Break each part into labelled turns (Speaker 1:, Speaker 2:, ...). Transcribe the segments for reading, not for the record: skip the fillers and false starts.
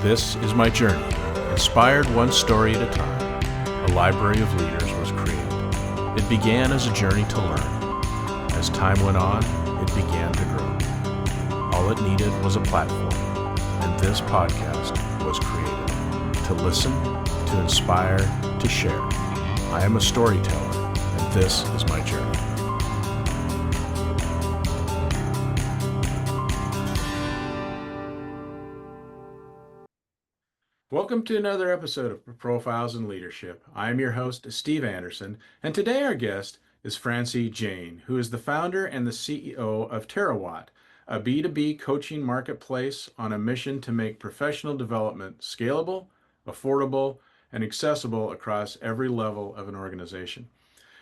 Speaker 1: This is my journey. Inspired one story at a time, a library of leaders was created. It began as a journey to learn. As time went on, it began to grow. All it needed was a platform, and this podcast was created to listen, to inspire, to share. I am a storyteller, and this is my journey. Welcome to another episode of Profiles in Leadership. I am your host, Steve Anderson, and today our guest is Francie Jain, who is the founder and the CEO of Terawatt, a B2B coaching marketplace on a mission to make professional development scalable, affordable, and accessible across every level of an organization.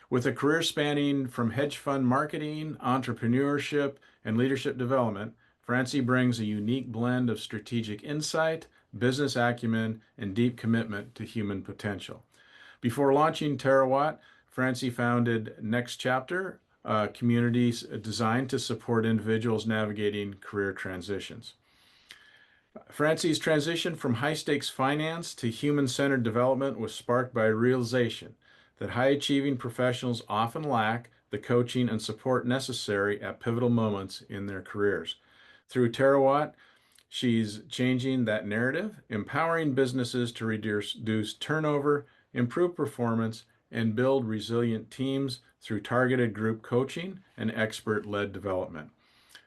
Speaker 1: With a career spanning from hedge fund marketing, entrepreneurship, and leadership development, Francie brings a unique blend of strategic insight, business acumen, and deep commitment to human potential. Before launching Terawatt, Francie founded Nxt Chptr, a community designed to support individuals navigating career transitions. Francie's transition from high-stakes finance to human-centered development was sparked by a realization that high-achieving professionals often lack the coaching and support necessary at pivotal moments in their careers. Through Terawatt, she's changing that narrative, empowering businesses to reduce turnover, improve performance, and build resilient teams through targeted group coaching and expert-led development.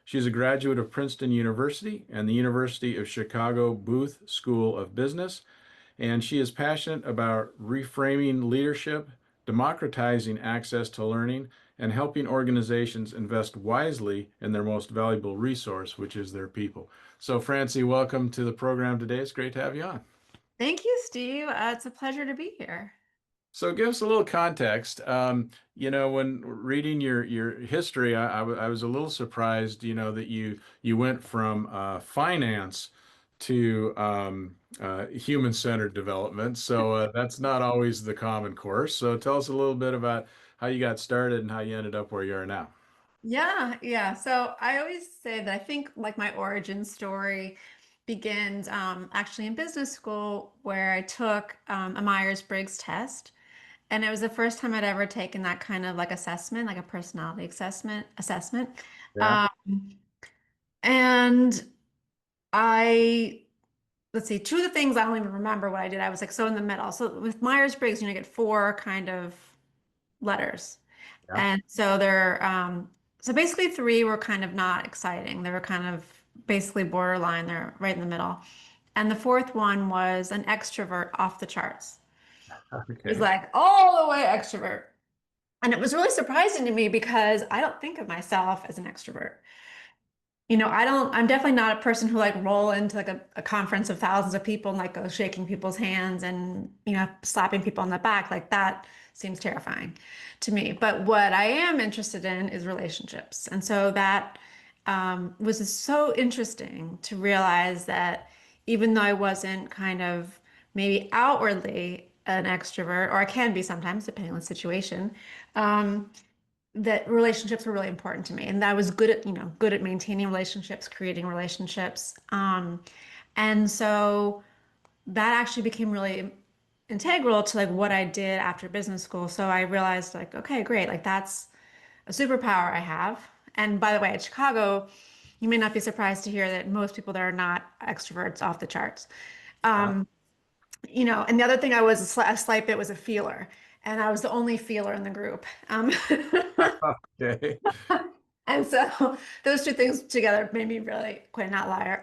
Speaker 1: She's a graduate of Princeton University and the University of Chicago Booth School of Business, and she is passionate about reframing leadership, democratizing access to learning, and helping organizations invest wisely in their most valuable resource, which is their people. So, Francie, welcome to the program today. It's great to have you on.
Speaker 2: Thank you, Steve. It's a pleasure to be here.
Speaker 1: So, give us a little context. When reading your history, I was a little surprised, that you went from finance to human-centered development. So that's not always the common course. So tell us a little bit about how you got started and how you ended up where you are now.
Speaker 2: Yeah. So I always say that I think like my origin story begins actually in business school where I took a Myers-Briggs test. And it was the first time I'd ever taken that kind of like assessment, like a personality assessment.
Speaker 1: Yeah.
Speaker 2: Um, and I let's see, two of the things I don't even remember what I did. I was like so in the middle. So with Myers-Briggs, you get four kind of letters.
Speaker 1: Yeah.
Speaker 2: And so so basically three were kind of not exciting. They were kind of basically borderline. They're right in the middle. And the fourth one was an extrovert off the charts. It was
Speaker 1: Okay.
Speaker 2: like all the way extrovert. And it was really surprising to me because I don't think of myself as an extrovert. I'm definitely not a person who like roll into like a conference of thousands of people and like go shaking people's hands and, slapping people on the back. Like that seems terrifying to me. But what I am interested in is relationships. And so that was so interesting to realize that even though I wasn't kind of maybe outwardly an extrovert, or I can be sometimes, depending on the situation, um, that relationships were really important to me and that I was good at maintaining relationships, creating relationships. And so that actually became really integral to like what I did after business school. So I realized like, okay, great. Like that's a superpower I have. And by the way, at Chicago, you may not be surprised to hear that most people there are not extroverts off the charts.
Speaker 1: Yeah.
Speaker 2: Um, and the other thing I was a slight bit was a feeler, and I was the only feeler in the group.
Speaker 1: Okay.
Speaker 2: And so those two things together made me really quite an outlier.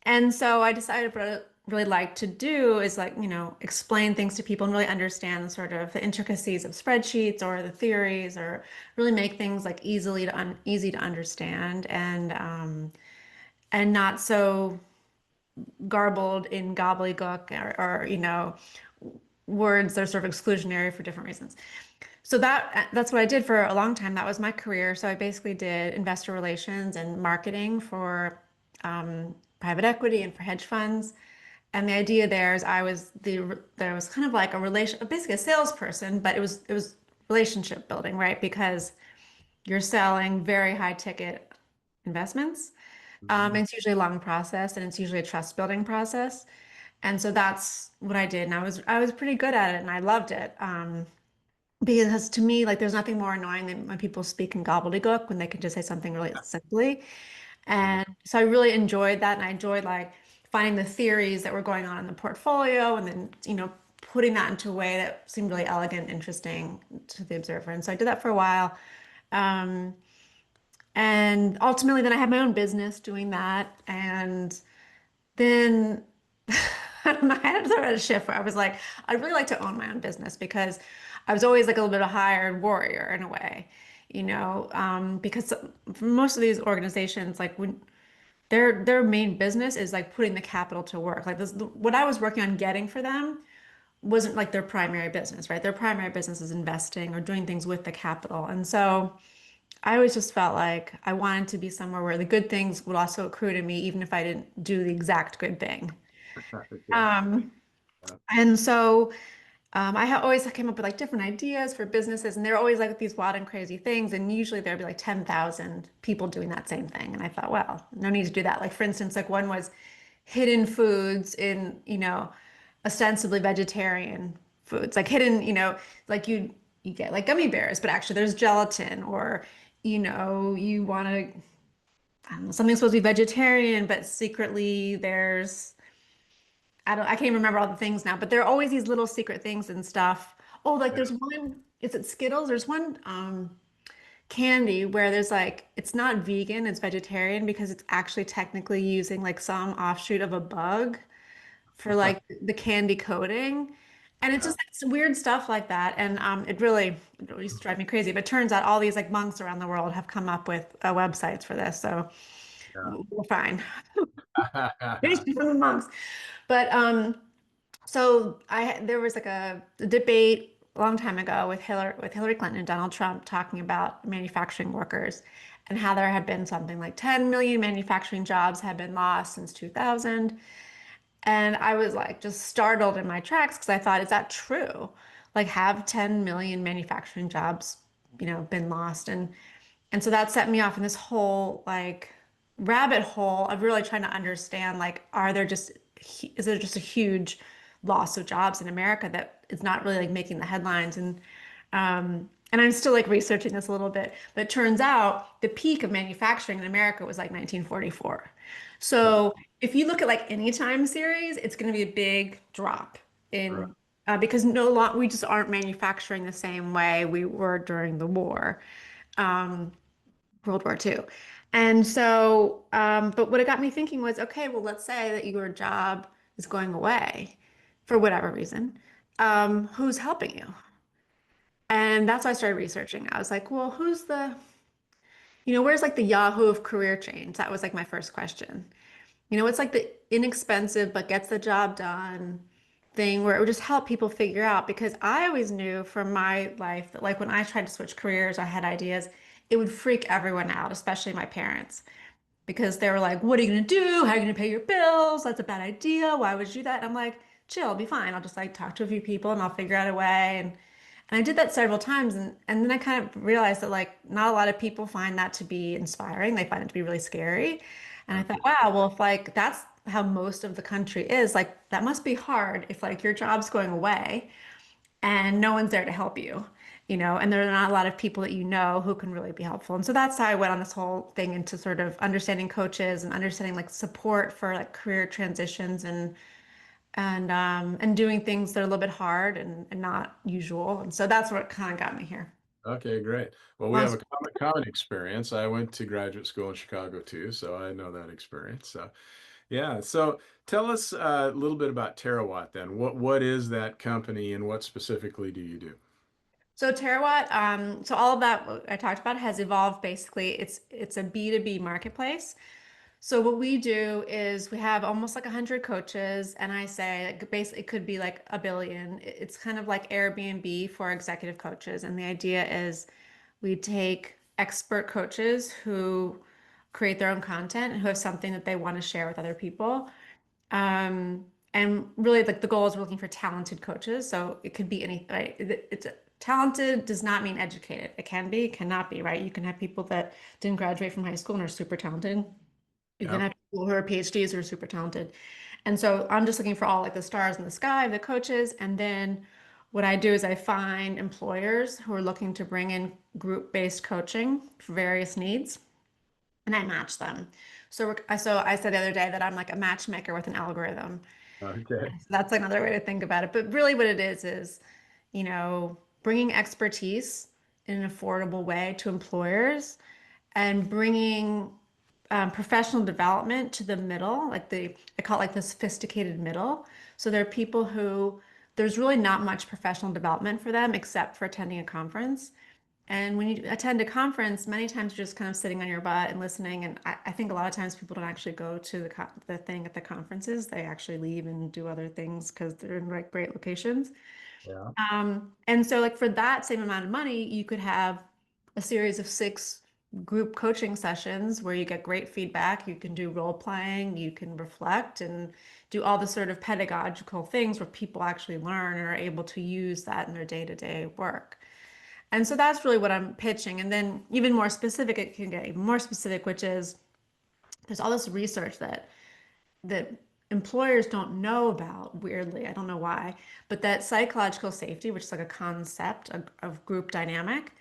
Speaker 2: And so I decided what I really like to do is like, explain things to people and really understand the sort of the intricacies of spreadsheets or the theories or really make things like easy to understand and not so garbled in gobbledygook or words that are sort of exclusionary for different reasons. So that's what I did for a long time. That was my career. So I basically did investor relations and marketing for private equity and for hedge funds. And the idea there is there was kind of like basically a salesperson, but it was relationship building, right? Because you're selling very high ticket investments.
Speaker 1: Mhm.
Speaker 2: It's usually a long process and it's usually a trust building process. And so that's what I did. And I was pretty good at it and I loved it. Because to me, like there's nothing more annoying than when people speak in gobbledygook when they can just say something really simply.
Speaker 1: Yeah.
Speaker 2: And so I really enjoyed that. And I enjoyed like finding the theories that were going on in the portfolio and then, putting that into a way that seemed really elegant, and interesting to the observer. And so I did that for a while. Um, and ultimately, then I had my own business doing that. And then I don't know, I had sort of a shift where I was like, I'd really like to own my own business because I was always like a little bit of a hired warrior in a way, because for most of these organizations, like when their main business is like putting the capital to work. Like this, what I was working on getting for them wasn't like their primary business, right? Their primary business is investing or doing things with the capital. And so I always just felt like I wanted to be somewhere where the good things would also accrue to me, even if I didn't do the exact good thing.
Speaker 1: Okay.
Speaker 2: Um,
Speaker 1: Yeah.
Speaker 2: and so always came up with like different ideas for businesses, and they're always like these wild and crazy things. And usually there'd be like 10,000 people doing that same thing. And I thought, well, no need to do that. Like for instance, like one was hidden foods in, ostensibly vegetarian foods, like hidden, like you get like gummy bears, but actually there's gelatin, or you want to, I don't know, something's supposed to be vegetarian, but secretly there's I can't remember all the things now, but there are always these little secret things and stuff. Oh, like
Speaker 1: Yeah.
Speaker 2: there's one, is it Skittles? There's one candy where there's like it's not vegan, it's vegetarian because it's actually technically using like some offshoot of a bug for like the candy coating. And it's
Speaker 1: Yeah.
Speaker 2: just like, it's weird stuff like that. And it really used to drive me crazy. But it turns out all these like monks around the world have come up with websites for this. So we're fine.
Speaker 1: Yeah.
Speaker 2: From the monks. But so there was like a debate a long time ago with Hillary Clinton and Donald Trump talking about manufacturing workers and how there had been something like 10 million manufacturing jobs had been lost since 2000. And I was like just startled in my tracks because I thought, is that true? Like have 10 million manufacturing jobs, been lost? And so that set me off in this whole like rabbit hole of really trying to understand like is there just a huge loss of jobs in America that is not really like making the headlines? And I'm still like researching this a little bit, but it turns out the peak of manufacturing in America was like 1944. So if you look at like any time series, it's going to be a big drop
Speaker 1: Right.
Speaker 2: in because no long we just aren't manufacturing the same way we were during the war. Um, World War II. And so, but what it got me thinking was, okay, well, let's say that your job is going away for whatever reason. Who's helping you? And that's why I started researching. I was like, well, where's like the Yahoo of career change? That was like my first question. It's like the inexpensive but gets the job done thing where it would just help people figure out because I always knew from my life that like when I tried to switch careers, I had ideas, it would freak everyone out, especially my parents, because they were like, what are you gonna do? How are you gonna pay your bills? That's a bad idea. Why would you do that? And I'm like, chill, it'll be fine. I'll just like talk to a few people and I'll figure out a way. And I did that several times and then I kind of realized that like not a lot of people find that to be inspiring. They find it to be really scary. And I thought,
Speaker 1: Okay.
Speaker 2: wow, well, if like that's how most of the country is, like that must be hard if like your job's going away and no one's there to help you, and there are not a lot of people that who can really be helpful. And so that's how I went on this whole thing into sort of understanding coaches and understanding like support for like career transitions and doing things that are a little bit hard and not usual. And so that's what kind of got me here.
Speaker 1: Okay, great. Well, we have
Speaker 2: Long
Speaker 1: a common experience. I went to graduate school in Chicago too, so I know that experience. So, yeah. So, tell us a little bit about Terawatt then. What is that company and what specifically do you do?
Speaker 2: So Terawatt, so all of that what I talked about has evolved basically. It's a B2B marketplace. So what we do is we have almost like 100 coaches, and I say like, basically it could be like a billion. It's kind of like Airbnb for executive coaches, and the idea is we take expert coaches who create their own content and who have something that they want to share with other people. And really, like the goal is we're looking for talented coaches. So it could be any, right? It's talented does not mean educated. It can be, cannot be, right? You can have people that didn't graduate from high school and are super talented. You're
Speaker 1: Yep.
Speaker 2: gonna have people who are PhDs who are super talented. And so I'm just looking for all like the stars in the sky, the coaches, and then what I do is I find employers who are looking to bring in group-based coaching for various needs, and I match them. So I said the other day that I'm like a matchmaker with an algorithm.
Speaker 1: Okay.
Speaker 2: So that's another way to think about it. But really, what it is, bringing expertise in an affordable way to employers and bringing professional development to the middle, I call it like the sophisticated middle. So there are people who there's really not much professional development for them except for attending a conference. And when you attend a conference, many times you're just kind of sitting on your butt and listening. And I think a lot of times people don't actually go to the thing at the conferences. They actually leave and do other things because they're in like great locations.
Speaker 1: Yeah.
Speaker 2: And so like for that same amount of money, you could have a series of 6 group coaching sessions where you get great feedback. You can do role playing, you can reflect and do all the sort of pedagogical things where people actually learn and are able to use that in their day-to-day work. And so that's really what I'm pitching. And then even more specific, it can get even more specific, which is there's all this research that employers don't know about, weirdly. I don't know why, but that psychological safety, which is like a concept of group dynamic,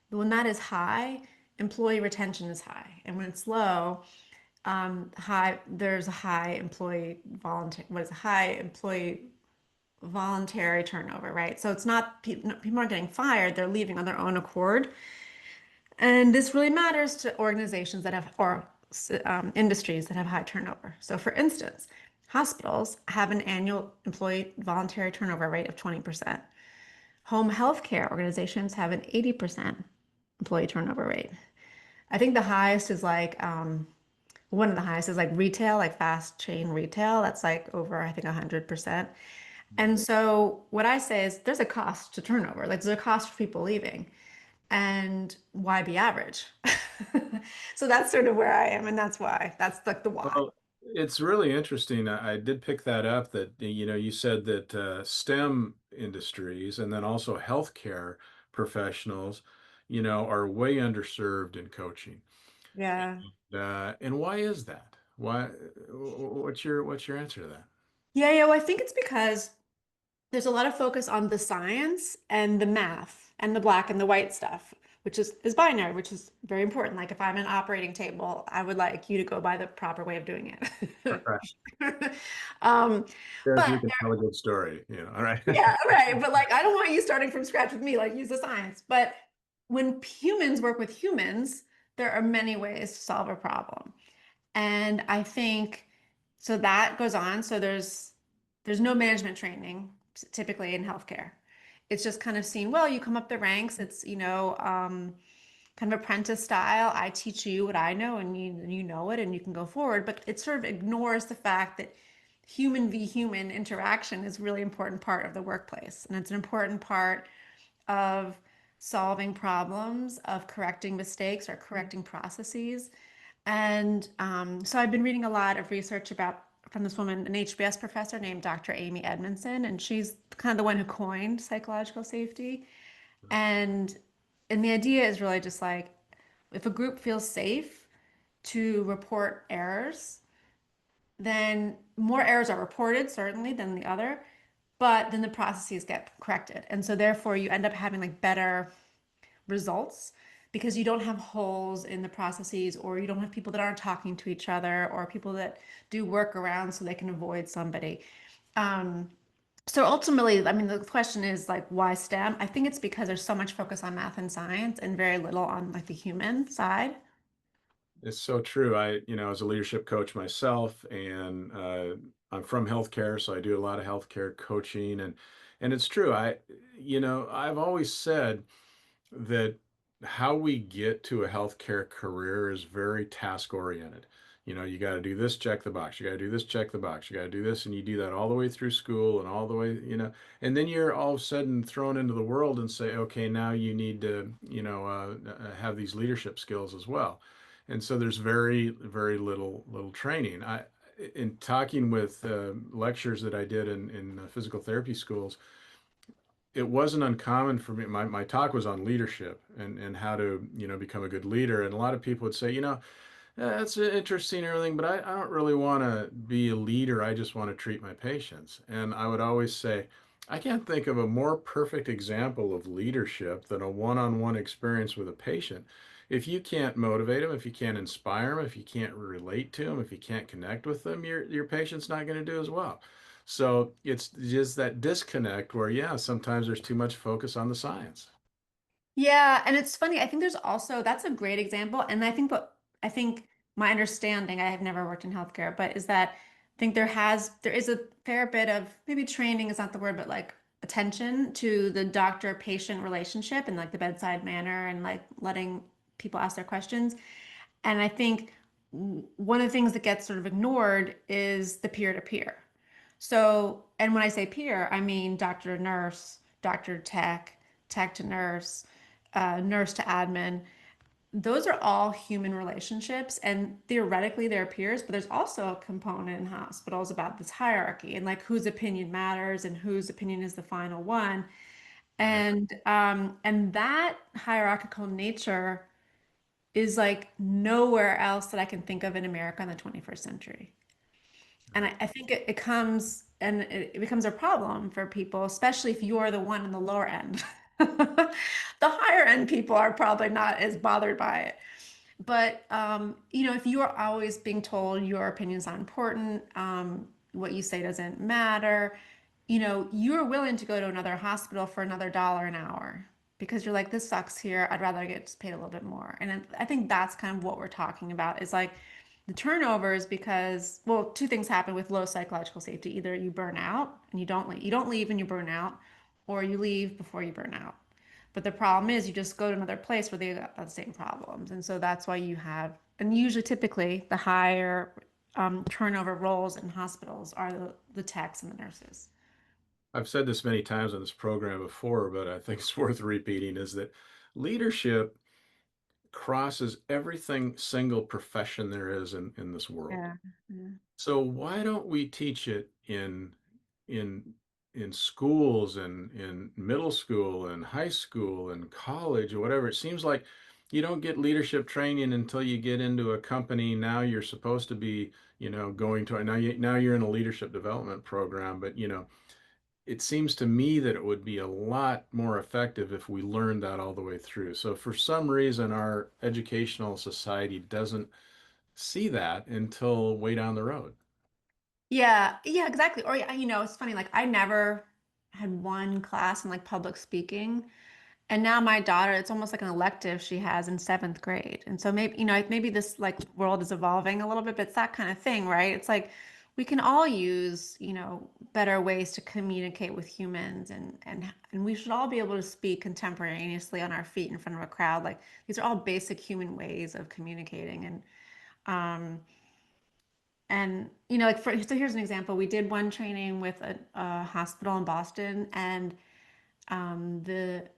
Speaker 2: when that is high, employee retention is high. And when it's low, there's a high employee volunteer, what is a high employee voluntary turnover, right? So it's not people aren't getting fired, they're leaving on their own accord. And this really matters to organizations that have, or industries that have high turnover. So, for instance, hospitals have an annual employee voluntary turnover rate of 20%. Home health care organizations have an 80% employee turnover rate. I think the highest is like, one of the highest is like retail, like fast chain retail. That's like over, I think, 100%. And so, what I say is there's a cost to turnover, like there's a cost for people leaving. And why be average? So that's sort of where I am, and that's why. That's like the why.
Speaker 1: Well, it's really interesting. I did pick that up that, you said that STEM industries and then also healthcare professionals, are way underserved in coaching.
Speaker 2: Yeah.
Speaker 1: And why is that? Why, what's your answer to that?
Speaker 2: Yeah, yeah. Well, I think it's because there's a lot of focus on the science and the math and the black and the white stuff, which is binary, which is very important. Like if I'm an operating table, I would like you to go by the proper way of doing it.
Speaker 1: Right.
Speaker 2: Um,
Speaker 1: There's
Speaker 2: but
Speaker 1: you can tell a good story, all right.
Speaker 2: yeah, right. But like, I don't want you starting from scratch with me, like use the science. But when humans work with humans, there are many ways to solve a problem. And I think so that goes on. So there's no management training typically in healthcare. It's just kind of seen, well, you come up the ranks, it's, kind of apprentice style. I teach you what I know and you know it and you can go forward. But it sort of ignores the fact that human v human interaction is a really important part of the workplace. And it's an important part of solving problems, of correcting mistakes or correcting processes. And so I've been reading a lot of research about from this woman, an HBS professor named Dr. Amy Edmondson, and she's kind of the one who coined psychological safety. And and the idea is really just like if a group feels safe to report errors, then more errors are reported, certainly, than the other, but then the processes get corrected. And so therefore you end up having like better results because you don't have holes in the processes or you don't have people that aren't talking to each other or people that do workarounds so they can avoid somebody. Um, so ultimately, I mean, the question is like, why STEM? I think it's because there's so much focus on math and science and very little on like the human side.
Speaker 1: It's so true. As a leadership coach myself, and I'm from healthcare, so I do a lot of healthcare coaching, and it's true. I've always said that how we get to a healthcare career is very task oriented. You got to do this, check the box. You got to do this, check the box. You got to do this, and you do that all the way through school and all the way, and then you're all of a sudden thrown into the world and say, okay, now you need to, have these leadership skills as well. And so there's very, very little training. In talking with lectures that I did in physical therapy schools, it wasn't uncommon for me. My talk was on leadership and how to, become a good leader. And a lot of people would say, That's interesting and everything, but I don't really want to be a leader. I just want to treat my patients. And I would always say, I can't think of a more perfect example of leadership than a one-on-one experience with a patient. If you can't motivate them, if you can't inspire them, if you can't relate to them, if you can't connect with them, your patient's not going to do as well. So it's just that disconnect where, yeah, sometimes there's too much focus on the science.
Speaker 2: Yeah, and it's funny. I think there's also that's a great example, and I think my understanding, I have never worked in healthcare, but is that I think there is a fair bit of maybe training is not the word, but like attention to the doctor-patient relationship and like the bedside manner and like letting people ask their questions. And I think one of the things that gets sort of ignored is the peer-to-peer. So, and when I say peer, I mean doctor to nurse, doctor to tech, tech to nurse, nurse to admin. Those are all human relationships, and theoretically they're peers, but there's also a component in hospitals about this hierarchy and like whose opinion matters and whose opinion is the final one.
Speaker 1: Right.
Speaker 2: And that hierarchical nature is like nowhere else that I can think of in America in the 21st century. And
Speaker 1: Right.
Speaker 2: I think it comes and it becomes a problem for people, especially if you're the one in the lower end. The higher end people are probably not as bothered by it. But if you are always being told your opinion's not important, what you say doesn't matter, you're willing to go to another hospital for another dollar an hour because you're like, this sucks here. I'd rather get paid a little bit more. And I think that's kind of what we're talking about is like the turnovers because, well, two things happen with low psychological safety. Either you burn out and you don't leave and you burn out, or you leave before you burn out. But the problem is you just go to another place where they got the same problems. And so that's why you have, and usually typically the higher turnover roles in hospitals are the techs and the nurses.
Speaker 1: I've said this many times on this program before, but I think it's worth repeating is that leadership crosses everything single profession there is in this world.
Speaker 2: Yeah. Yeah.
Speaker 1: So why don't we teach it in in schools and in middle school and high school and college or whatever? It seems like you don't get leadership training until you get into a company. Now you're supposed to be, going to now you're in a leadership development program, but it seems to me that it would be a lot more effective if we learned that all the way through. So for some reason, our educational society doesn't see that until way down the road.
Speaker 2: Yeah, yeah, exactly. Or it's funny, like I never had one class in like public speaking. And now my daughter, it's almost like an elective she has in seventh grade. And so maybe, maybe this like world is evolving a little bit, but it's that kind of thing, right? It's like we can all use, better ways to communicate with humans and we should all be able to speak contemporaneously on our feet in front of a crowd. Like these are all basic human ways of communicating. Um like so here's an example. We did one training with a hospital in Boston and the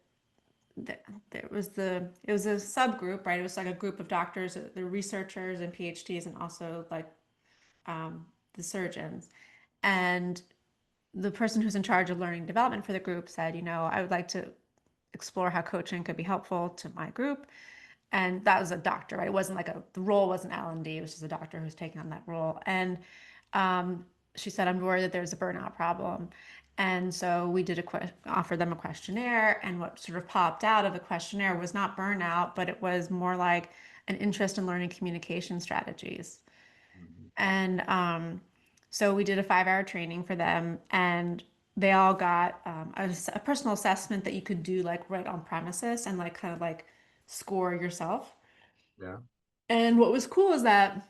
Speaker 2: th- it was a subgroup, right? It was like a group of doctors, the researchers and PhDs, and also like the surgeons. And the person who's in charge of learning development for the group said, I would like to explore how coaching could be helpful to my group. And that was a doctor, right? It wasn't like the role wasn't L&D, it was just a doctor who's taking on that role. And um, she said, I'm worried that there's a burnout problem. And so we did offer them a questionnaire. And what sort of popped out of the questionnaire was not burnout, but it was more like an interest in learning communication strategies.
Speaker 1: Mhm.
Speaker 2: And so we did a 5-hour training for them, and they all got a personal assessment that you could do like right on premises and like kind of like score yourself.
Speaker 1: Yeah.
Speaker 2: And what was cool is that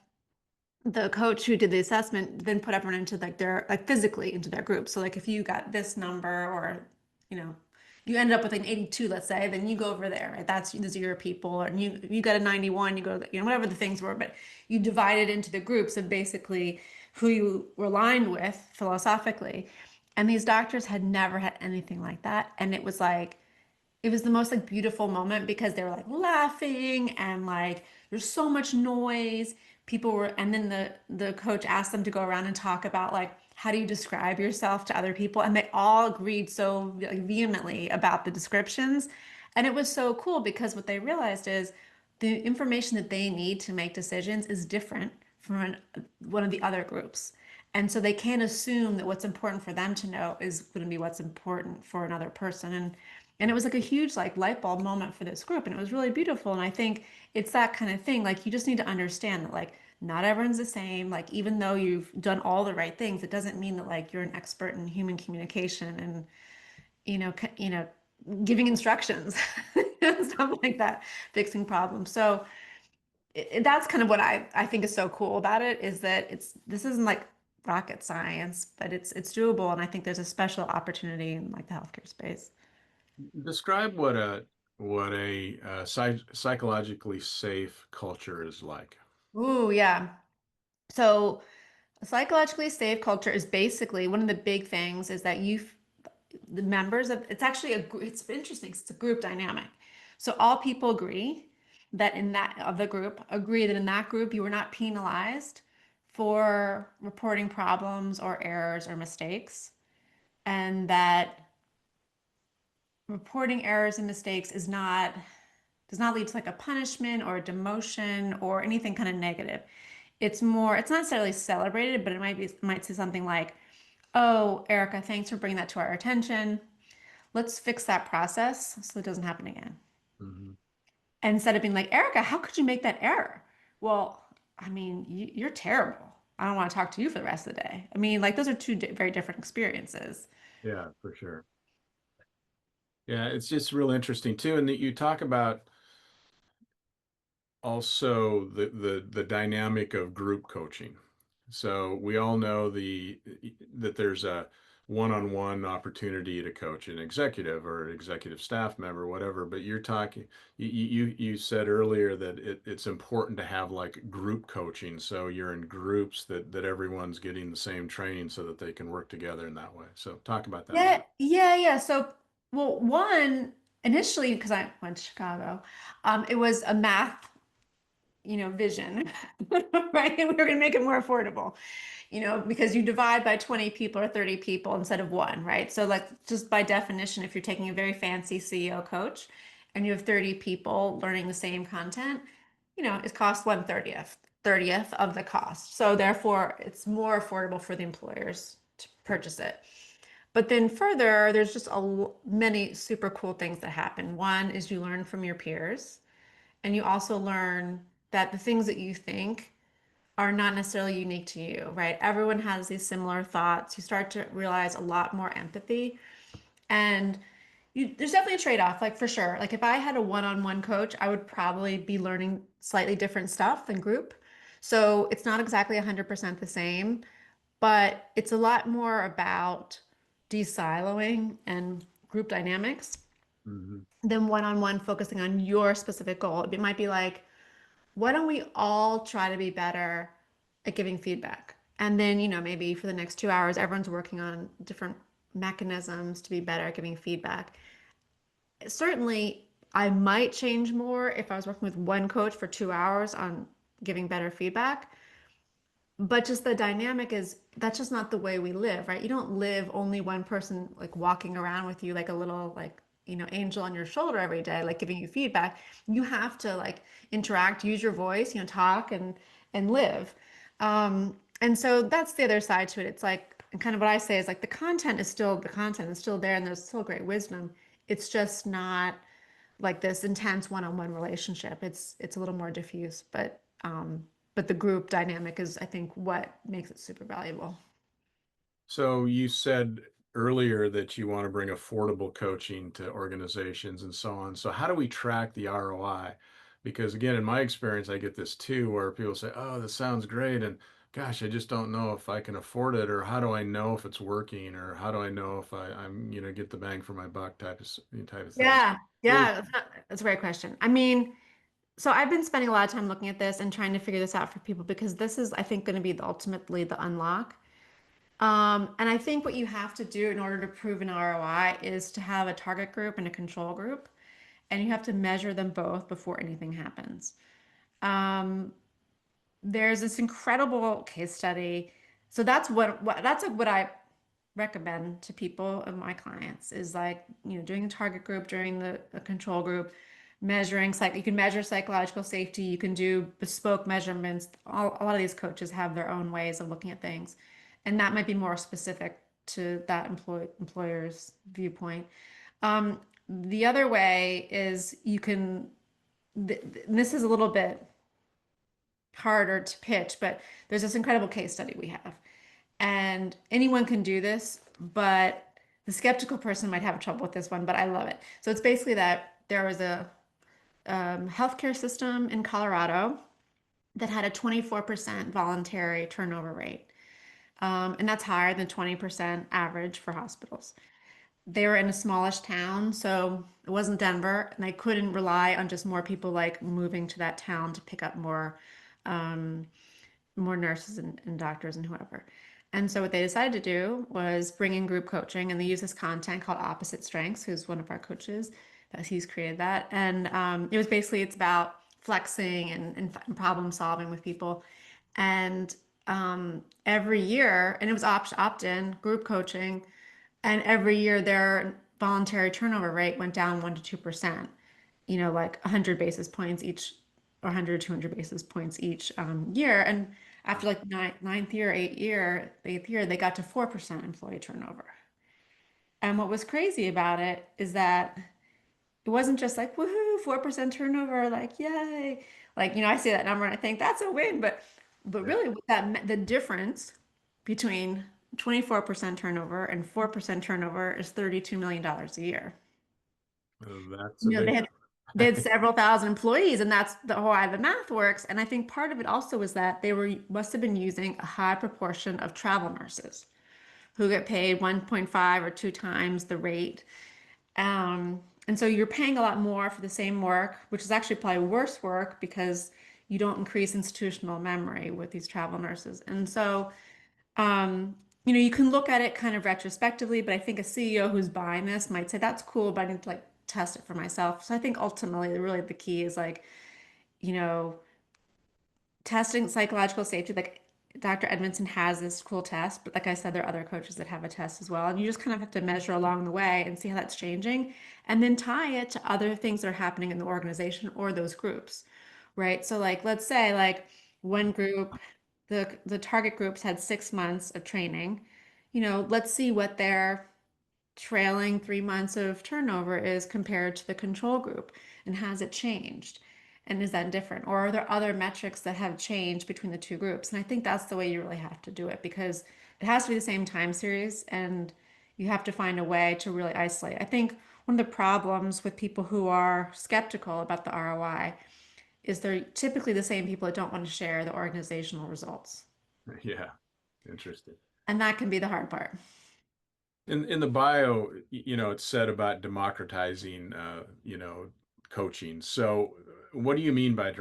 Speaker 2: the coach who did the assessment then put everyone into like their like physically into their group. So like if you got this number or you know you ended up with an 82, let's say, then you go over there, right? These are your people, and you got a 91, you go to whatever the things were, but you divide it into the groups of basically who you were aligned with philosophically. And these doctors had never had anything like that. And it was the most like beautiful moment because they were like laughing and like there's so much noise. People were, and then the coach asked them to go around and talk about like how do you describe yourself to other people, and they all agreed so like, vehemently about the descriptions, and it was so cool because what they realized is the information that they need to make decisions is different from one of the other groups. And so they can't assume that what's important for them to know is going to be what's important for another person. And it was like a huge like light bulb moment for this group. And it was really beautiful. And I think it's that kind of thing. Like you just need to understand that like not everyone's the same. Like even though you've done all the right things, it doesn't mean that like you're an expert in human communication and giving instructions and stuff like that, fixing problems. So that's kind of what I think is so cool about it is that this isn't like rocket science, but it's doable, and I think there's a special opportunity in like the healthcare space.
Speaker 1: Describe what a psychologically safe culture is like.
Speaker 2: Ooh, yeah. So a psychologically safe culture is basically one of the big things is that the members of it's actually it's interesting. It's a group dynamic. So all people agree that in that of the group agree that in that group you were not penalized for reporting problems or errors or mistakes, and that reporting errors and mistakes is not does not lead to like a punishment or a demotion or anything kind of negative. It's not necessarily celebrated, but might say something like, "Oh, Erica, thanks for bringing that to our attention. Let's fix that process so it doesn't happen again."
Speaker 1: Hmm.
Speaker 2: And instead of being like, "Erica, how could you make that error?" Well, I mean, you're terrible. I don't want to talk to you for the rest of the day. I mean, like those are two very different experiences.
Speaker 1: Yeah, for sure. Yeah, it's just real interesting too, and that you talk about also the dynamic of group coaching. So we all know that there's a one-on-one opportunity to coach an executive or an executive staff member, whatever. But you're talking, you said earlier that it's important to have like group coaching. So you're in groups that everyone's getting the same training so that they can work together in that way. So talk about that a little.
Speaker 2: Yeah, yeah, yeah. So, well, one initially because I went to Chicago, it was a math, vision, right? And we were going to make it more affordable, because you divide by 20 people or 30 people instead of one, right? So, like, just by definition, if you're taking a very fancy CEO coach and you have 30 people learning the same content, it costs 1/30th of the cost. So, therefore, it's more affordable for the employers to purchase it. But then further, there's just many super cool things that happen. One is you learn from your peers, and you also learn that the things that you think are not necessarily unique to you, right? Everyone has these similar thoughts. You start to realize a lot more empathy, and there's definitely a trade-off, like for sure. Like if I had a one-on-one coach, I would probably be learning slightly different stuff than group. So it's not exactly 100% the same, but it's a lot more about de-siloing and group dynamics
Speaker 1: Hmm.
Speaker 2: than one-on-one focusing on your specific goal. It might be like, why don't we all try to be better at giving feedback? And then, maybe for the next 2 hours, everyone's working on different mechanisms to be better at giving feedback. Certainly, I might change more if I was working with one coach for 2 hours on giving better feedback. But just the dynamic is that's just not the way we live, right? You don't live only one person like walking around with you like a little like, angel on your shoulder every day, like giving you feedback. You have to like interact, use your voice, talk and live. And so that's the other side to it. It's like and kind of what I say is like the content is still there and there's still great wisdom. It's just not like this intense one-on-one relationship. It's a little more diffuse, but the group dynamic is, I think, what makes it super valuable.
Speaker 1: So you said earlier that you want to bring affordable coaching to organizations and so on. So how do we track the ROI? Because again, in my experience, I get this too, where people say, "Oh, this sounds great," and gosh, I just don't know if I can afford it, or how do I know if it's working, or how do I know if get the bang for my buck type of thing.
Speaker 2: Yeah,
Speaker 1: Really.
Speaker 2: yeah, that's a great question. I mean, so I've been spending a lot of time looking at this and trying to figure this out for people because this is, I think, going to be ultimately the unlock. And I think what you have to do in order to prove an ROI is to have a target group and a control group, and you have to measure them both before anything happens. Um, there's this incredible case study. So that's like what I recommend to people and my clients is like, doing a target group during the a control group, measuring psych. You can measure psychological safety. You can do bespoke measurements. A lot of these coaches have their own ways of looking at things, and that might be more specific to that employer's viewpoint. The other way is you can. This is a little bit harder to pitch, but there's this incredible case study we have. And anyone can do this, but the skeptical person might have trouble with this one, but I love it. So it's basically that there was a healthcare system in Colorado that had a 24% voluntary turnover rate. And that's higher than 20% average for hospitals. They were in a smallish town, so it wasn't Denver, and they couldn't rely on just more people like moving to that town to pick up um, more nurses and doctors and whoever. And so what they decided to do was bring in group coaching, and they use this content called Opposite Strengths, who's one of our coaches, that he's created that. And it was basically it's about flexing and problem solving with people. And every year, and it was opt-in group coaching, and every year their voluntary turnover rate went down 1 to 2%, like 100 basis points each, or 100 to 200 basis points each year. And after like ninth year, eighth year, they got to 4% employee turnover. And what was crazy about it is that it wasn't just like, woohoo, 4% turnover, like, yay. Like, I see that number and I think that's a win. But
Speaker 1: Yeah.
Speaker 2: really, what that the difference between 24% turnover and 4% turnover is $32 million a year.
Speaker 1: That's a
Speaker 2: You know,
Speaker 1: big
Speaker 2: they had several thousand employees, and that's the why the math works. And I think part of it also was that they must have been using a high proportion of travel nurses who get paid 1.5 or 2 times the rate. And so you're paying a lot more for the same work, which is actually probably worse work because you don't increase institutional memory with these travel nurses. And so you can look at it kind of retrospectively, but I think a CEO who's buying this might say, that's cool, but I need to like test it for myself. So I think ultimately, really the key is like, you know, testing psychological safety. Like Dr. Edmondson has this cool test, but like I said, there are other coaches that have a test as well. And you just kind of have to measure along the way and see how that's changing, and then tie it to other things that are happening in the organization or those groups, right? So like, let's say like one group, the target groups had 6 months of training. Let's see what their trailing 3 months of turnover is compared to the control group, and has it changed? And is that different? Or are there other metrics that have changed between the two groups? And I think that's the way you really have to do it, because it has to be the same time series, and you have to find a way to really isolate. I think one of the problems with people who are skeptical about the ROI is they're typically the same people that don't want to share the organizational results.
Speaker 1: yeah. Interesting.
Speaker 2: And that can be the hard part.
Speaker 1: In the bio, it's said about democratizing, coaching. So, what do you mean by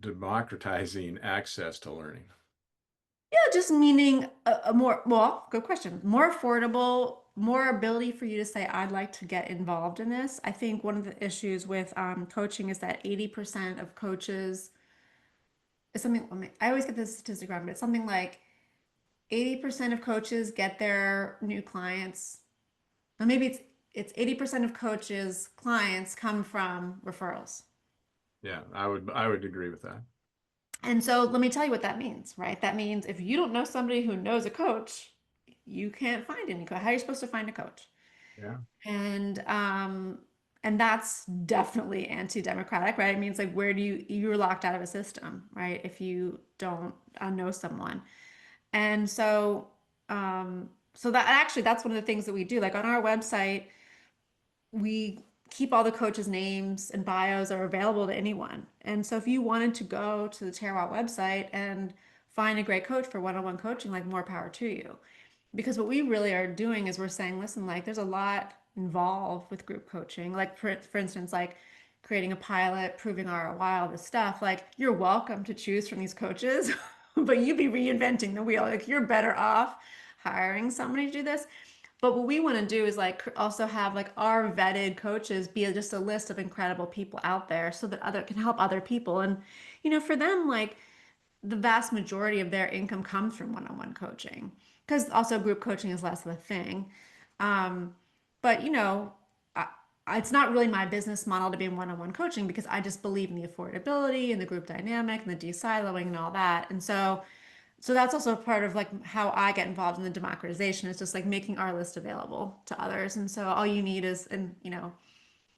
Speaker 1: democratizing access to learning?
Speaker 2: Yeah, just meaning a more, well, good question. More affordable, more ability for you to say, I'd like to get involved in this. I think one of the issues with coaching is that 80% of coaches is something, I always get this statistic wrong, but it's something like 80% of coaches get their new clients, or maybe it's 80% of coaches' clients come from referrals.
Speaker 1: Yeah, I would agree with that.
Speaker 2: And so let me tell you what that means, right? That means if you don't know somebody who knows a coach, you can't find any coach. How are you supposed to find a coach?
Speaker 1: Yeah.
Speaker 2: And and that's definitely anti-democratic, right? It means like where do you're locked out of a system, right? If you don't know someone. And so that actually that's one of the things that we do. Like on our website, we keep all the coaches' names and bios are available to anyone. And so if you wanted to go to the Terawatt website and find a great coach for one-on-one coaching, like more power to you. Because what we really are doing is we're saying, listen, like there's a lot involved with group coaching. Like for instance, like creating a pilot, proving ROI, all this stuff. Like you're welcome to choose from these coaches, but you'd be reinventing the wheel. Like you're better off hiring somebody to do this. But what we want to do is like also have like our vetted coaches be just a list of incredible people out there so that other can help other people. And for them, like the vast majority of their income comes from one-on-one coaching, because also group coaching is less of a thing. Um, but it's not really my business model to be in one-on-one coaching because I just believe in the affordability and the group dynamic and the de-siloing and all that. And so that's also part of like how I get involved in the democratization is just like making our list available to others. And so all you need is an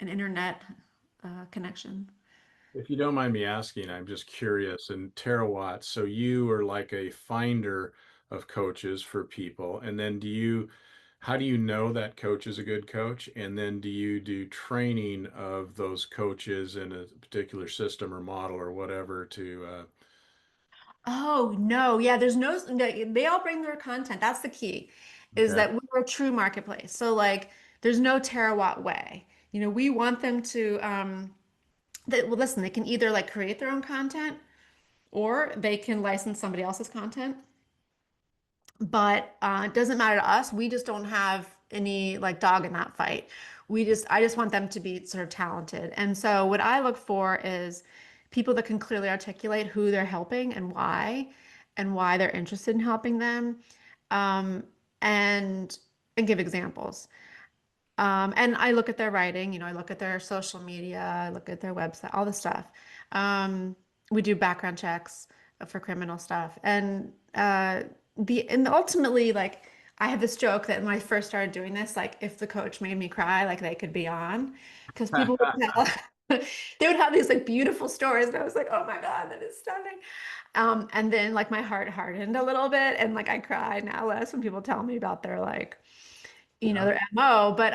Speaker 2: internet connection.
Speaker 1: If you don't mind me asking, I'm just curious. In Terawatt, so you are like a finder of coaches for people, and then how do you know that coach is a good coach? And then do you do training of those coaches in a particular system or model or whatever
Speaker 2: Oh, no. Yeah, they all bring their content. That's the key, is
Speaker 1: okay.
Speaker 2: that we're a true marketplace. So like there's no terawatt way. We want them to well, listen, they can either like create their own content or they can license somebody else's content. But it doesn't matter to us. We just don't have any like dog in that fight. I just want them to be sort of talented. And so what I look for is people that can clearly articulate who they're helping and why they're interested in helping them, um, and and give examples. And I look at their writing, I look at their social media, I look at their website, all the stuff. We do background checks for criminal stuff. And ultimately, like I have this joke that when I first started doing this, like if the coach made me cry, like they could be on. Because people would tell they would have these like beautiful stories, and I was like, oh my God, that is stunning. And then like my heart hardened a little bit, and like I cry now less when people tell me about their like
Speaker 1: Yeah.
Speaker 2: their MO, but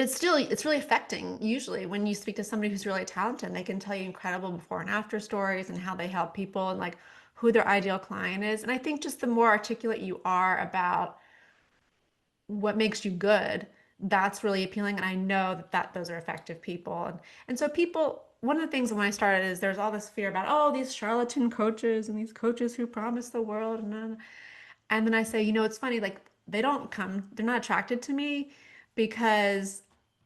Speaker 2: it's really affecting usually when you speak to somebody who's really talented. They can tell you incredible before and after stories and how they help people and like who their ideal client is. And I think just the more articulate you are about what makes you good, that's really appealing. And I know that those are effective people. And so people, one of the things when I started is there's all this fear about, oh, these charlatan coaches and these coaches who promise the world. And then I say, it's funny, like they're not attracted to me because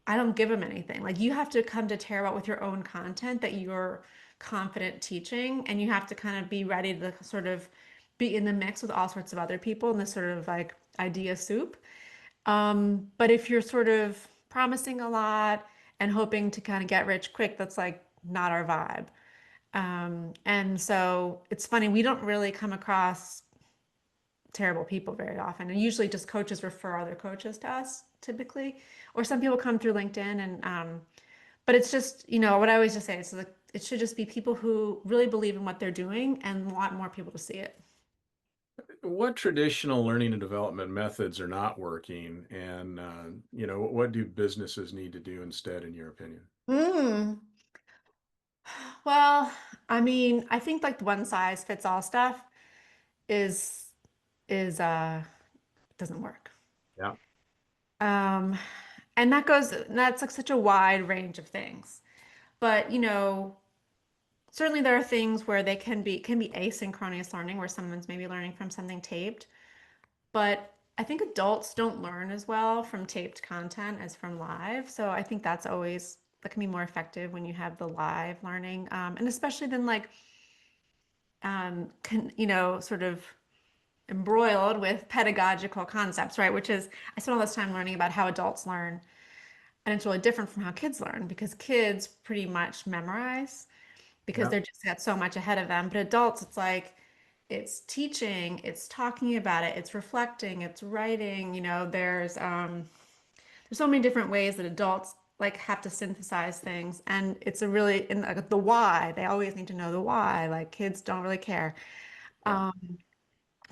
Speaker 2: I don't give them anything. Like you have to come to Terabyte with your own content that you're confident teaching, and you have to kind of be ready to sort of be in the mix with all sorts of other people in this sort of like idea soup. But if you're sort of promising a lot and hoping to kind of get rich quick, that's like not our vibe. And so it's funny, we don't really come across terrible people very often. And usually just coaches refer other coaches to us typically, or some people come through LinkedIn but it's just, what I always just say is like, it should just be people who really believe in what they're doing and want more people to see it.
Speaker 1: What traditional learning and development methods are not working, and what do businesses need to do instead, in your opinion?
Speaker 2: Mm. Well, I mean, I think like the one size fits all stuff is is doesn't work.
Speaker 1: Yeah.
Speaker 2: Um, and that's like such a wide range of things. But, certainly there are things where they can be asynchronous learning where someone's maybe learning from something taped, but I think adults don't learn as well from taped content as from live. So I think that can be more effective when you have the live learning. And especially then like sort of embroiled with pedagogical concepts, right? Which is I spent all this time learning about how adults learn, and it's really different from how kids learn because kids pretty much memorize because
Speaker 1: Yeah.
Speaker 2: they're just got so much ahead of them. But adults, it's like it's teaching, it's talking about it, it's reflecting, it's writing. There's so many different ways that adults like have to synthesize things, and it's a really in the why. They always need to know the why. Like kids don't really care.
Speaker 1: Yeah.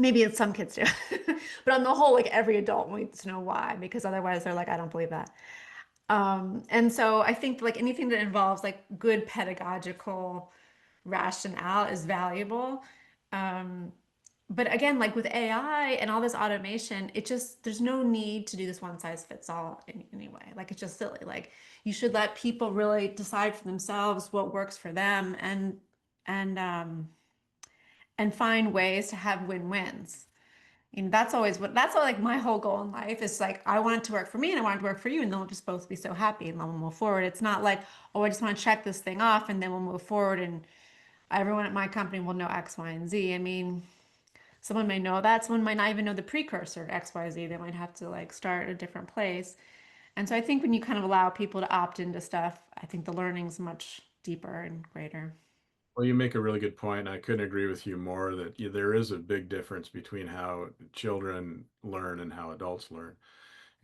Speaker 2: Maybe it's some kids do, but on the whole, like every adult needs to know why because otherwise they're like, I don't believe that. And so I think like anything that involves like good pedagogical rationale is valuable. Um, but again, like with AI and all this automation, there's no need to do this one size fits all anyway. Like it's just silly. Like you should let people really decide for themselves what works for them and and find ways to have win-wins. That's like my whole goal in life is like I want it to work for me and I want it to work for you, and then we'll just both be so happy and then we'll move forward. It's not like, oh, I just want to check this thing off and then we'll move forward and everyone at my company will know X, Y, and Z. I mean, someone may know that, someone might not even know the precursor to X, Y, Z. They might have to like start at a different place. And so I think when you kind of allow people to opt into stuff, I think the learning's much deeper and greater.
Speaker 1: Well, you make a really good point, and I couldn't agree with you more that there is a big difference between how children learn and how adults learn.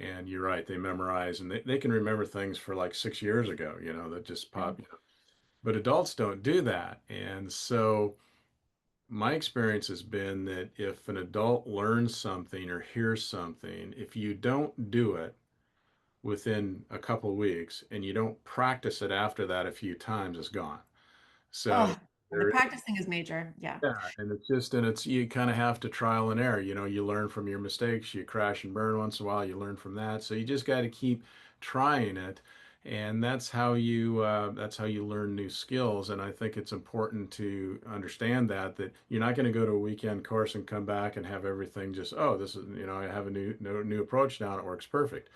Speaker 1: And you're right, they memorize and they can remember things for like 6 years ago, that just pop, but adults don't do that. And so my experience has been that if an adult learns something or hears something, if you don't do it within a couple of weeks and you don't practice it after that a few times, it's gone. So
Speaker 2: Oh, the
Speaker 1: there
Speaker 2: practice thing is major. Yeah.
Speaker 1: Yeah, and it's you kind of have to trial and error. You learn from your mistakes. You crash and burn once in a while. You learn from that. So you just got to keep trying it, and that's how you learn new skills. And I think it's important to understand that you're not going to go to a weekend course and come back and have everything just, oh, this is, I have a new approach now and it works perfect.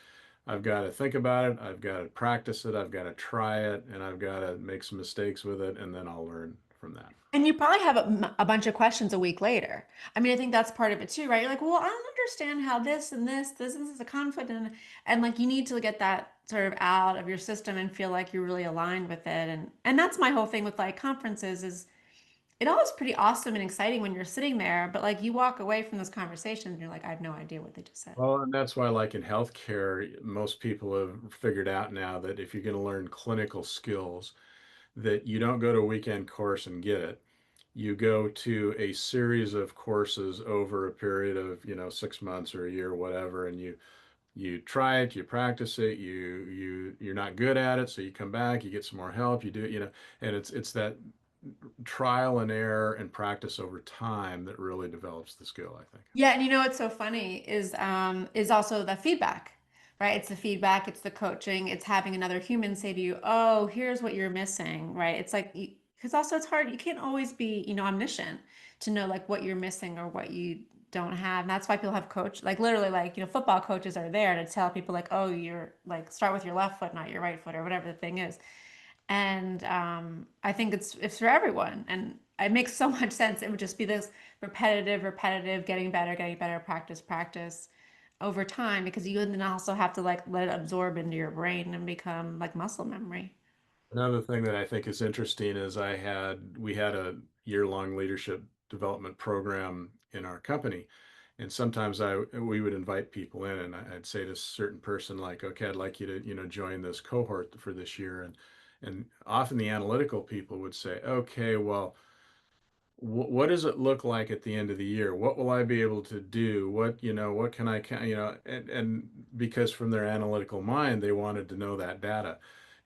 Speaker 1: I've got to think about it. I've got to practice it. I've got to try it, and I've got to make some mistakes with it, and then I'll learn from that.
Speaker 2: And you probably have a bunch of questions a week later. I mean, I think that's part of it too, right? You're like, well, I don't understand how this and this is a conflict, and like you need to get that sort of out of your system and feel like you're really aligned with it. And that's my whole thing with like conferences is it always pretty awesome and exciting when you're sitting there, but like you walk away from those conversations and you're like, I have no idea what they just said.
Speaker 1: Well, and that's why, like in healthcare, most people have figured out now that if you're going to learn clinical skills, that you don't go to a weekend course and get it. You go to a series of courses over a period of, 6 months or a year, whatever, and you try it, you practice it, you're not good at it, so you come back, you get some more help, you do it, and it's that trial and error and practice over time that really develops the skill, I think.
Speaker 2: Yeah, and you know what's so funny is also the feedback, right? It's the feedback, it's the coaching, it's having another human say to you, "Oh, here's what you're missing," right? It's like because also it's hard. You can't always be, omniscient to know like what you're missing or what you don't have. And that's why people have coach like literally like, football coaches are there to tell people like, "Oh, you're like start with your left foot, not your right foot," or whatever the thing is. And I think it's for everyone, and it makes so much sense. It would just be this repetitive, getting better, practice over time, because you then also have to like let it absorb into your brain and become like muscle memory.
Speaker 1: Another thing that I think is interesting is we had a year-long leadership development program in our company, and sometimes we would invite people in, and I'd say to a certain person like, okay, I'd like you to join this cohort for this year, and often the analytical people would say, okay, well, what does it look like at the end of the year? What will I be able to do? What can I, and because from their analytical mind, they wanted to know that data.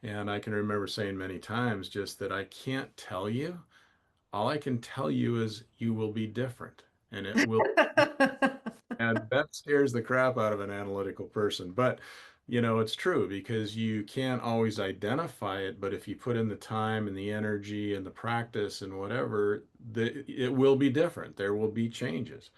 Speaker 1: And I can remember saying many times just that I can't tell you. All I can tell you is you will be different and it will. And that scares the crap out of an analytical person. But, it's true because you can't always identify it. But if you put in the time and the energy and the practice and whatever, it will be different. There will be changes.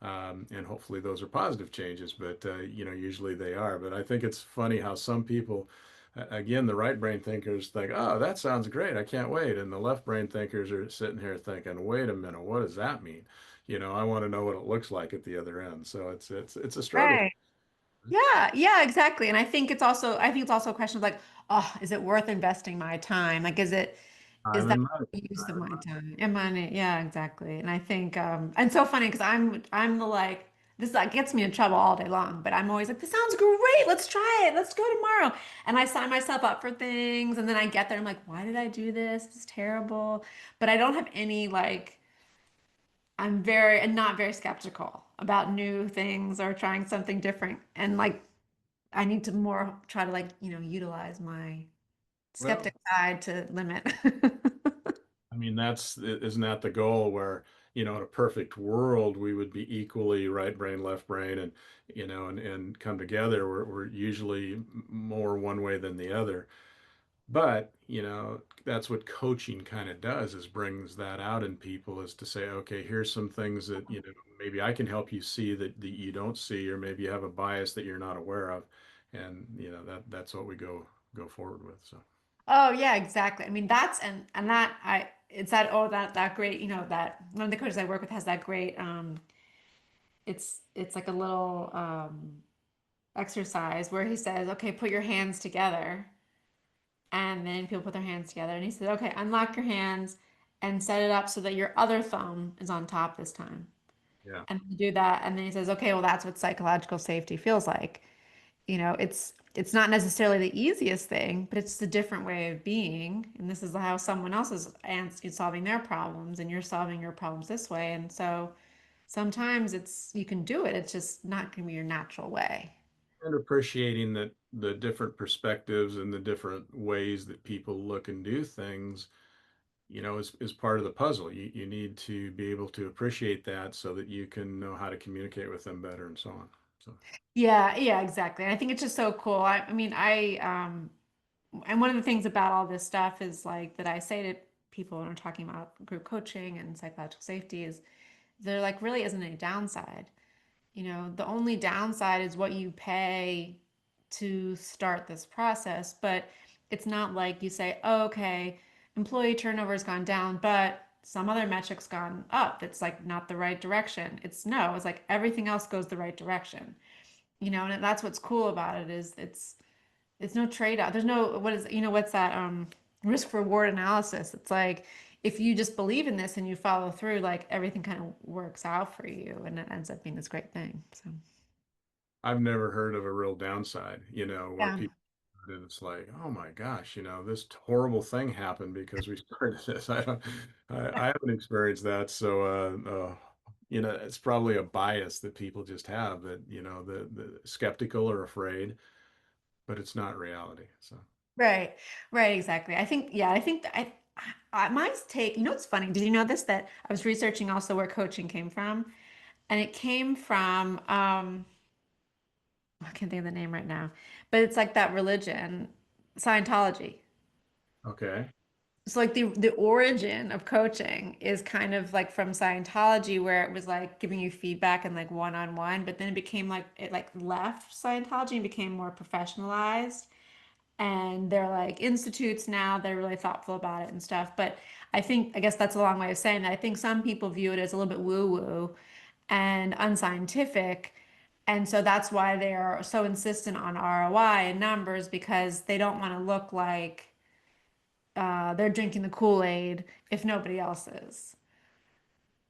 Speaker 1: And hopefully those are positive changes, but, usually they are. But I think it's funny how some people, again, the right brain thinkers think, oh, that sounds great. I can't wait. And the left brain thinkers are sitting here thinking, wait a minute, what does that mean? I want to know what it looks like at the other end. So it's a struggle.
Speaker 2: Right. Yeah, yeah, exactly. And I think it's also a question of like, oh, is it worth investing my time? Like, is
Speaker 1: Time
Speaker 2: that
Speaker 1: and money.
Speaker 2: the use of
Speaker 1: Time and
Speaker 2: my
Speaker 1: money.
Speaker 2: time and money? Yeah, exactly. And I think and so funny because I'm the like this like gets me in trouble all day long, but I'm always like, this sounds great. Let's try it. Let's go tomorrow. And I sign myself up for things and then I get there. I'm like, why did I do this? This is terrible. But I don't have any like I'm very and not very skeptical about new things or trying something different. And like I need to more try to like, utilize my
Speaker 1: Well,
Speaker 2: skeptic side to limit.
Speaker 1: I mean, isn't that the goal where, in a perfect world, we would be equally right brain, left brain, and, and come together. We're usually more one way than the other. But, that's what coaching kind of does is brings that out in people is to say, okay, here's some things that, maybe I can help you see that you don't see, or maybe you have a bias that you're not aware of. And, that's what we go forward with. So.
Speaker 2: Oh yeah, exactly. I mean that's and that I it's that oh that great, that one of the coaches I work with has that great it's like a little exercise where he says, okay, put your hands together. And then people put their hands together. And he said, okay, unlock your hands and set it up so that your other thumb is on top this time.
Speaker 1: Yeah.
Speaker 2: And you do that. And then he says, okay, well, that's what psychological safety feels like. It's not necessarily the easiest thing, but it's a different way of being. And this is how someone else is solving their problems, and you're solving your problems this way. And so sometimes you can do it. It's just not going to be your natural way.
Speaker 1: And appreciating that the different perspectives and the different ways that people look and do things, is part of the puzzle. You need to be able to appreciate that so that you can know how to communicate with them better and so on. So
Speaker 2: Yeah, yeah, exactly. And I think it's just so cool. I mean, and one of the things about all this stuff is like that I say to people when I'm talking about group coaching and psychological safety is there like really isn't any downside. The only downside is what you pay to start this process, but it's not like you say, oh, okay, employee turnover has gone down, but some other metric's gone up. It's like not the right direction. It's no, it's like everything else goes the right direction. And that's what's cool about it is it's no trade-off. There's no what's that risk reward analysis. It's like if you just believe in this and you follow through, like everything kind of works out for you and it ends up being this great thing. So
Speaker 1: I've never heard of a real downside, where
Speaker 2: yeah.
Speaker 1: people, and it's like, oh my gosh, this horrible thing happened because we started this. I haven't experienced that. So, it's probably a bias that people just have that, the skeptical or afraid, but it's not reality. So,
Speaker 2: Right. Right, exactly. I think my take, what's funny? Did you know this that I was researching also where coaching came from? And it came from I can't think of the name right now, but it's like that religion, Scientology.
Speaker 1: okay.
Speaker 2: So like the origin of coaching is kind of like from Scientology where it was like giving you feedback and like one-on-one, but then it became like it like left Scientology and became more professionalized. And they're like institutes now, they're really thoughtful about it and stuff. But I guess that's a long way of saying that. I think some people view it as a little bit woo-woo and unscientific. And so that's why they are so insistent on ROI and numbers because they don't want to look like they're drinking the Kool-Aid if nobody else is.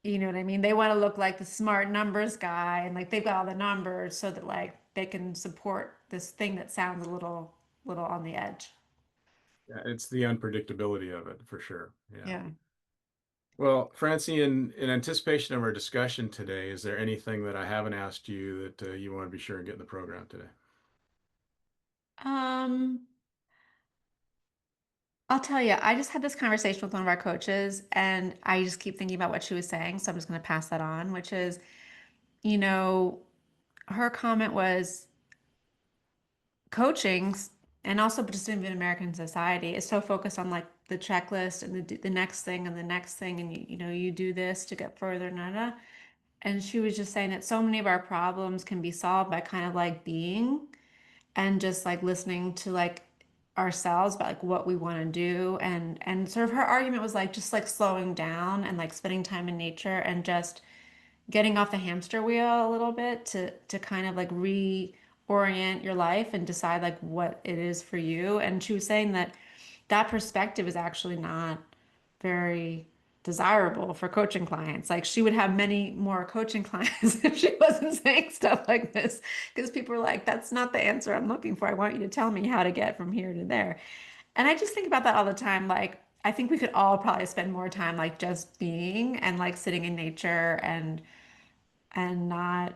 Speaker 2: You know what I mean? They want to look like the smart numbers guy and like they've got all the numbers so that like they can support this thing that sounds a little on the edge.
Speaker 1: Yeah, it's the unpredictability of it for sure. Yeah.
Speaker 2: Yeah.
Speaker 1: Well, Francie, in anticipation of our discussion today, is there anything that I haven't asked you that you want to be sure and get in the program today?
Speaker 2: Um, I'll tell you, I just had this conversation with one of our coaches and I just keep thinking about what she was saying, so I'm just going to pass that on, which is, you know, her comment was coaching and also just in American society is so focused on like the checklist and the next thing and the next thing and you do this to get further and she was just saying that so many of our problems can be solved by kind of like being and just like listening to like ourselves about like what we want to do and sort of her argument was like just like slowing down and like spending time in nature and just getting off the hamster wheel a little bit to kind of like reorient your life and decide like what it is for you. And she was saying that that perspective is actually not very desirable for coaching clients. Like she would have many more coaching clients if she wasn't saying stuff like this because people are like, that's not the answer I'm looking for. I want you to tell me how to get from here to there. And I just think about that all the time. Like, I think we could all probably spend more time like just being and like sitting in nature and not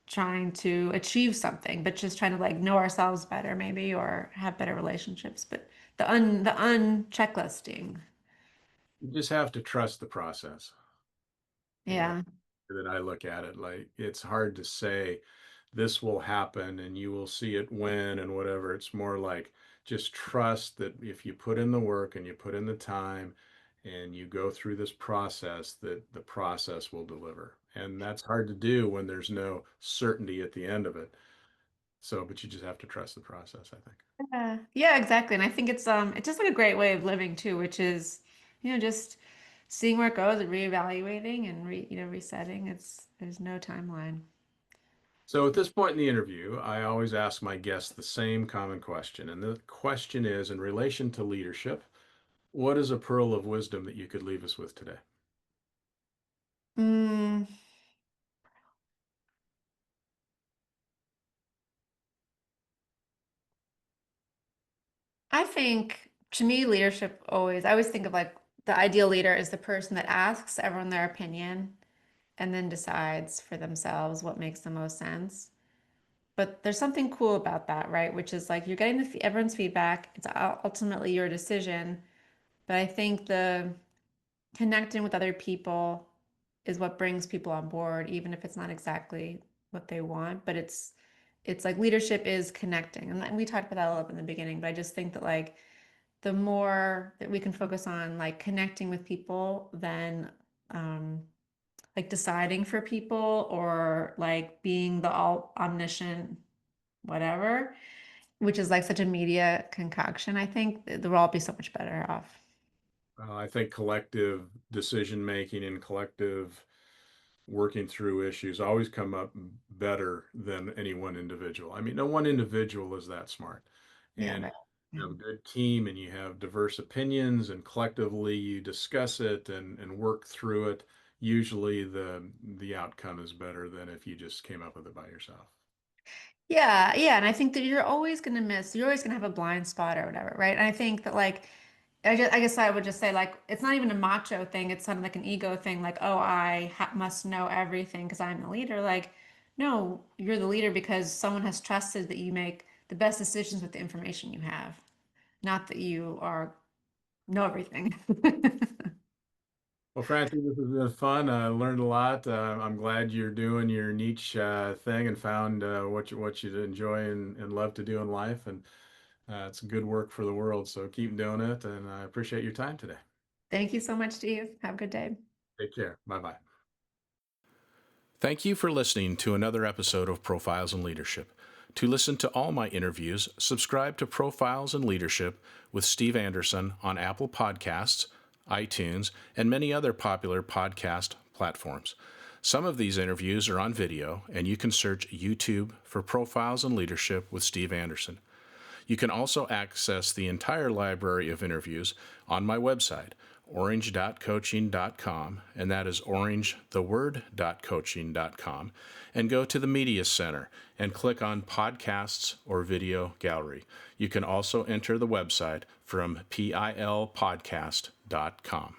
Speaker 2: trying to achieve something, but just trying to like know ourselves better maybe or have better relationships. But the checklisting.
Speaker 1: You just have to trust the process. And
Speaker 2: Yeah.
Speaker 1: that I look at it like it's hard to say this will happen and you will see it when and whatever. It's more like just trust that if you put in the work and you put in the time and you go through this process, that the process will deliver. And that's hard to do when there's no certainty at the end of it. So, but you just have to trust the process, I think.
Speaker 2: Yeah. Yeah, exactly. And I think it's just like a great way of living too, which is, just seeing where it goes and reevaluating and resetting. There's no timeline.
Speaker 1: So at this point in the interview, I always ask my guests the same common question. And the question is, in relation to leadership, what is a pearl of wisdom that you could leave us with today?
Speaker 2: Mm, I think to me, leadership I always think of like the ideal leader is the person that asks everyone their opinion and then decides for themselves what makes the most sense. But there's something cool about that, right? Which is like you're getting everyone's feedback. It's ultimately your decision. But I think the connecting with other people is what brings people on board, even if it's not exactly what they want. But it's like leadership is connecting. And we talked about that a little bit in the beginning, but I just think that like the more that we can focus on like connecting with people than um like deciding for people or like being the all omniscient whatever, which is like such a media concoction, I think the world will be so much better off.
Speaker 1: I think collective decision making and collective working through issues always come up better than any one individual. I mean, no one individual is that smart.
Speaker 2: Yeah,
Speaker 1: And
Speaker 2: right.
Speaker 1: you
Speaker 2: Yeah.
Speaker 1: have a good team and you have diverse opinions and collectively you discuss it and work through it. Usually the outcome is better than if you just came up with it by yourself.
Speaker 2: Yeah, yeah, and I think that you're always gonna have a blind spot or whatever, right? And I think that like I guess I would just say like it's not even a macho thing, it's kind of like an ego thing, like, oh, I ha must know everything because I'm the leader. Like, no, you're the leader because someone has trusted that you make the best decisions with the information you have, not that you are know everything.
Speaker 1: Well, Francie, this has been fun. I learned a lot. I'm glad you're doing your niche thing and found what you enjoy and love to do in life. And it's good work for the world. So keep doing it. And I appreciate your time today.
Speaker 2: Thank you so much, Steve. Have a good day.
Speaker 1: Take care. Bye bye. Thank you for listening to another episode of Profiles in Leadership. To listen to all my interviews, subscribe to Profiles in Leadership with Steve Anderson on Apple Podcasts, iTunes, and many other popular podcast platforms. Some of these interviews are on video, and you can search YouTube for Profiles in Leadership with Steve Anderson. You can also access the entire library of interviews on my website, orange.coaching.com, and that is orange, the word, .coaching.com, and go to the Media Center and click on Podcasts or Video Gallery. You can also enter the website from pilpodcast.com.